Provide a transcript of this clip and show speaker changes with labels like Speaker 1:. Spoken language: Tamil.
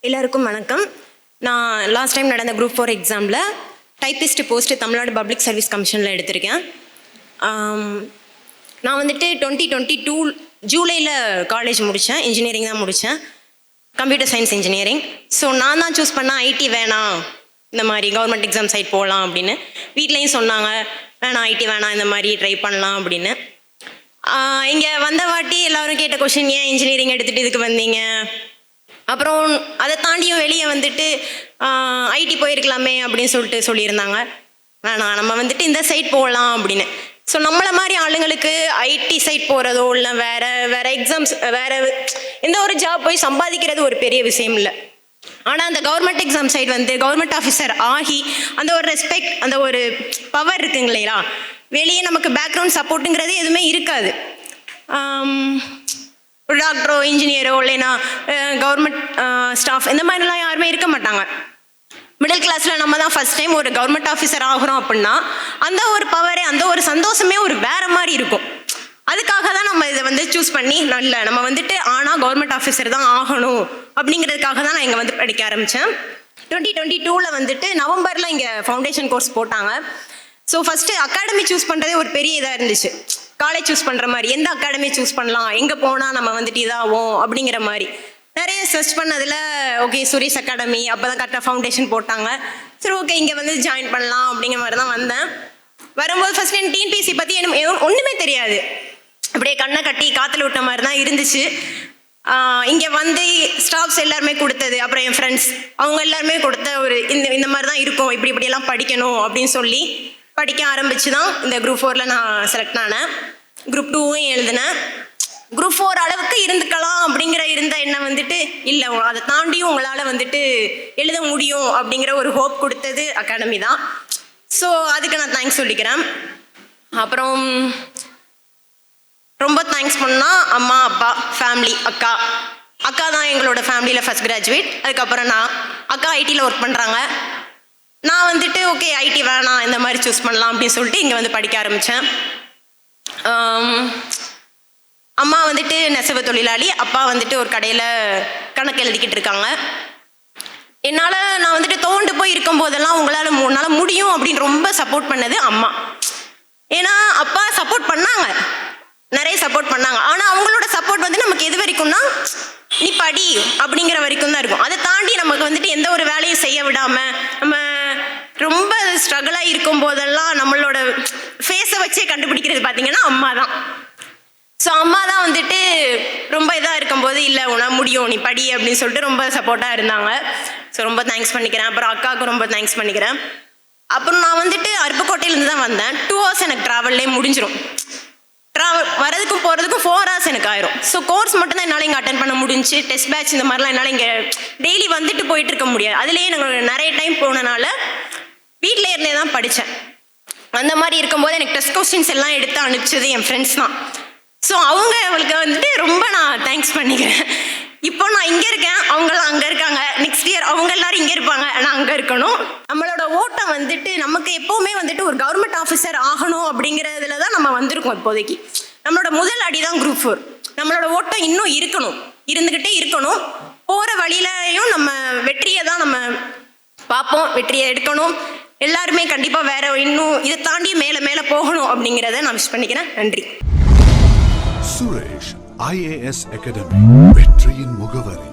Speaker 1: எல்லாருக்கும் வணக்கம். நான் லாஸ்ட் டைம் நடந்த குரூப் 4 எக்ஸாமில் typist post Tamil Nadu public service கமிஷனில் எடுத்திருக்கேன். நான் வந்துட்டு 2022 ஜூலையில் காலேஜ் முடித்தேன். இன்ஜினியரிங் தான் முடித்தேன், கம்ப்யூட்டர் சயின்ஸ் இன்ஜினியரிங். ஸோ நான் தான் சூஸ் பண்ணேன் ஐடி வேணாம், இந்த மாதிரி கவர்மெண்ட் எக்ஸாம் சைட் போகலாம் அப்படின்னு. வீட்லேயும் சொன்னாங்க வேணாம் ஐடி வேணாம், இந்த மாதிரி ட்ரை பண்ணலாம் அப்படின்னு. இங்கே வந்த வாட்டி எல்லோரும் கேட்ட கொஷின், ஏன் இன்ஜினியரிங் எடுத்துகிட்டு இதுக்கு வந்தீங்க? அப்புறம் அதை தாண்டியும் வெளியே வந்துட்டு ஐடி போயிருக்கலாமே அப்படின்னு சொல்லியிருந்தாங்க. வேணாம், நம்ம வந்துட்டு இந்த சைட் போகலாம் அப்படின்னு. ஸோ நம்மளை மாதிரி ஆளுங்களுக்கு ஐடி சைட் போகிறதோ இல்லை வேறு எக்ஸாம்ஸ் வேறு எந்த ஒரு ஜாப் போய் சம்பாதிக்கிறது ஒரு பெரிய விஷயம் இல்லை. ஆனால் அந்த கவர்மெண்ட் எக்ஸாம் சைட் வந்து கவர்மெண்ட் ஆஃபீஸர் ஆகி அந்த ஒரு ரெஸ்பெக்ட், அந்த ஒரு பவர் இருக்குங்க இல்லையா? வெளியே நமக்கு பேக்ரவுண்ட் சப்போர்ட்டுங்கிறது எதுவுமே இருக்காது. ஒரு டாக்டரோ இன்ஜினியரோ இல்லைன்னா கவர்மெண்ட் ஸ்டாஃப் இந்த மாதிரிலாம் யாருமே இருக்க மாட்டாங்க. மிடில் கிளாஸில் நம்ம தான் ஃபஸ்ட் டைம் ஒரு கவர்மெண்ட் ஆஃபீஸர் ஆகிறோம் அப்படின்னா அந்த ஒரு பவரே, அந்த ஒரு சந்தோஷமே ஒரு வேறு மாதிரி இருக்கும். அதுக்காக தான் நம்ம இதை வந்து சூஸ் பண்ணி இல்லை நம்ம வந்துட்டு ஆனால் கவர்மெண்ட் ஆஃபீஸர் தான் ஆகணும் அப்படிங்கிறதுக்காக தான் நான் இங்கே வந்து படிக்க ஆரம்பித்தேன். 2022 வந்துட்டு நவம்பரில் இங்கே ஃபவுண்டேஷன் கோர்ஸ் போட்டாங்க. ஸோ ஃபஸ்ட்டு அகாடமி சூஸ் பண்ணுறதே ஒரு பெரிய இதாக இருந்துச்சு. காலேஜ் சூஸ் பண்ணுற மாதிரி எந்த அகாடமி சூஸ் பண்ணலாம், எங்கே போனால் நம்ம வந்துட்டு இதாகும் அப்படிங்கிற மாதிரி நிறைய சர்ச் பண்ணதில் ஓகே சுரேஷ் அகாடமி அப்போ தான் கரெக்டாக ஃபவுண்டேஷன் போட்டாங்க. சரி ஓகே இங்கே வந்து ஜாயின் பண்ணலாம் அப்படிங்கிற மாதிரி தான் வந்தேன். வரும்போது ஃபஸ்ட் எனக்கு டிஎன்பிஎஸ்சி பற்றி எனக்கு ஒன்றுமே தெரியாது, அப்படியே கண்ணை கட்டி காற்றுல விட்ட மாதிரி தான் இருந்துச்சு. இங்கே வந்து ஸ்டாஃப்ஸ் எல்லாருமே கொடுத்தது, அப்புறம் என் ஃப்ரெண்ட்ஸ் அவங்க எல்லாருமே கொடுத்த ஒரு இந்த மாதிரி தான் இருக்கும், இப்படியெல்லாம் படிக்கணும் அப்படின்னு சொல்லி படிக்க ஆரம்பித்து தான் இந்த குரூப் 4ல் நான் செலக்ட் ஆனேன். குரூப் 2வும் எழுதினேன். குரூப் 4 அளவுக்கு இருந்துக்கலாம் அப்படிங்கிற எண்ணம் வந்துட்டு இல்லை, அதை தாண்டியும் உங்களால் வந்துட்டு எழுத முடியும் அப்படிங்கிற ஒரு ஹோப் கொடுத்தது அகாடமி தான். ஸோ அதுக்கு நான் தேங்க்ஸ் சொல்லிக்கிறேன். அப்புறம் ரொம்ப தேங்க்ஸ் பண்ணால் அம்மா அப்பா ஃபேமிலி, அக்கா தான் எங்களோட ஃபேமிலியில் ஃபஸ்ட் கிராஜுவேட். அதுக்கப்புறம் அக்கா ஐடியில் ஒர்க் பண்ணுறாங்க. நான் வந்துட்டு ஓகே ஐடி வேணாம் இந்த மாதிரி சூஸ் பண்ணலாம் அப்படின்னு சொல்லிட்டு இங்கே வந்து படிக்க ஆரம்பித்தேன். அம்மா வந்துட்டு நெசவு தொழிலாளி, அப்பா வந்துட்டு ஒரு கடையில் கணக்கு எழுதிக்கிட்டு இருக்காங்க. நான் வந்துட்டு தோண்டு போய் இருக்கும் போதெல்லாம் உன்னால் முடியும் அப்படின்னு ரொம்ப சப்போர்ட் பண்ணது அம்மா. ஏன்னா அப்பா சப்போர்ட் பண்ணாங்க, நிறைய சப்போர்ட் பண்ணாங்க. ஆனால் அவங்களோட சப்போர்ட் வந்து நமக்கு எது வரைக்கும்னா நீ படி அப்படிங்கிற வரைக்கும் தான் இருக்கும். அதை தாண்டி நமக்கு வந்துட்டு எந்த ஒரு வேலையும் செய்ய விடாமல் நம்ம ரொம்ப ஸ்ட்ரகிளாக இருக்கும் போதெல்லாம் நம்மளோட ஃபேஸை வச்சே கண்டுபிடிக்கிறது பார்த்தீங்கன்னா அம்மா தான். ஸோ அம்மா தான் வந்துட்டு ரொம்ப இதாக இருக்கும்போது இல்லை உன்னால் முடியும் நீ படி அப்படின்னு சொல்லிட்டு ரொம்ப சப்போர்ட்டாக இருந்தாங்க. ஸோ ரொம்ப தேங்க்ஸ் பண்ணிக்கிறேன். அப்புறம் அக்காவுக்கு ரொம்ப தேங்க்ஸ் பண்ணிக்கிறேன். அப்புறம் நான் வந்துட்டு அருப்புக்கோட்டையிலேருந்து தான் வந்தேன். 2 hours எனக்கு ட்ராவல்லே முடிஞ்சிடும். வரதுக்கும் போகிறதுக்கும் 4 hours எனக்கு ஆயிரும். ஸோ கோர்ஸ் மட்டும்தான் என்னால் இங்கே அட்டன் பண்ண முடிஞ்சு. டெஸ்ட் பேட்ச் இந்த மாதிரிலாம் என்னால் இங்கே டெய்லி வந்துட்டு போயிட்டு இருக்க முடியாது. அதுலேயே எனக்கு நிறைய டைம் போனனால வீட்டில் இருந்தே தான் படித்தேன். அந்த மாதிரி இருக்கும்போது எனக்கு டெஸ்ட் கொஸ்டின்ஸ் எல்லாம் எடுத்து அனுப்பிச்சது என் ஃப்ரெண்ட்ஸ் தான். ஸோ அவங்களுக்கு வந்துட்டு ரொம்ப நான் தேங்க்ஸ் பண்ணிக்கிறேன். இப்போ நான் இங்கே இருக்கேன், அவங்களாம் அங்கே இருக்காங்க. நெக்ஸ்ட் இயர் அவங்க எல்லாரும் இங்கே இருப்பாங்க, நான் அங்கே இருக்கணும். நம்மளோட ஓட்டம் வந்துட்டு நமக்கு எப்போவுமே வந்துட்டு ஒரு கவர்மெண்ட் ஆஃபீஸர் ஆகணும் அப்படிங்கிறதுல தான் நம்ம வந்திருக்கோம். இப்போதைக்கு நம்மளோட முதல் அடி தான் குரூப் 4. நம்மளோட ஓட்டம் இன்னும் இருந்துக்கிட்டே இருக்கணும். போகிற வழியிலையும் நம்ம வெற்றியை தான் நம்ம பார்ப்போம், வெற்றியை எடுக்கணும். எல்லாருமே கண்டிப்பாக இன்னும் இதை தாண்டி மேலே போகணும் அப்படிங்கிறத நான் விஷ் பண்ணிக்கிறேன். நன்றி.
Speaker 2: சுரேஷ் IAS அகாடமி, வெற்றியின் முகவரி.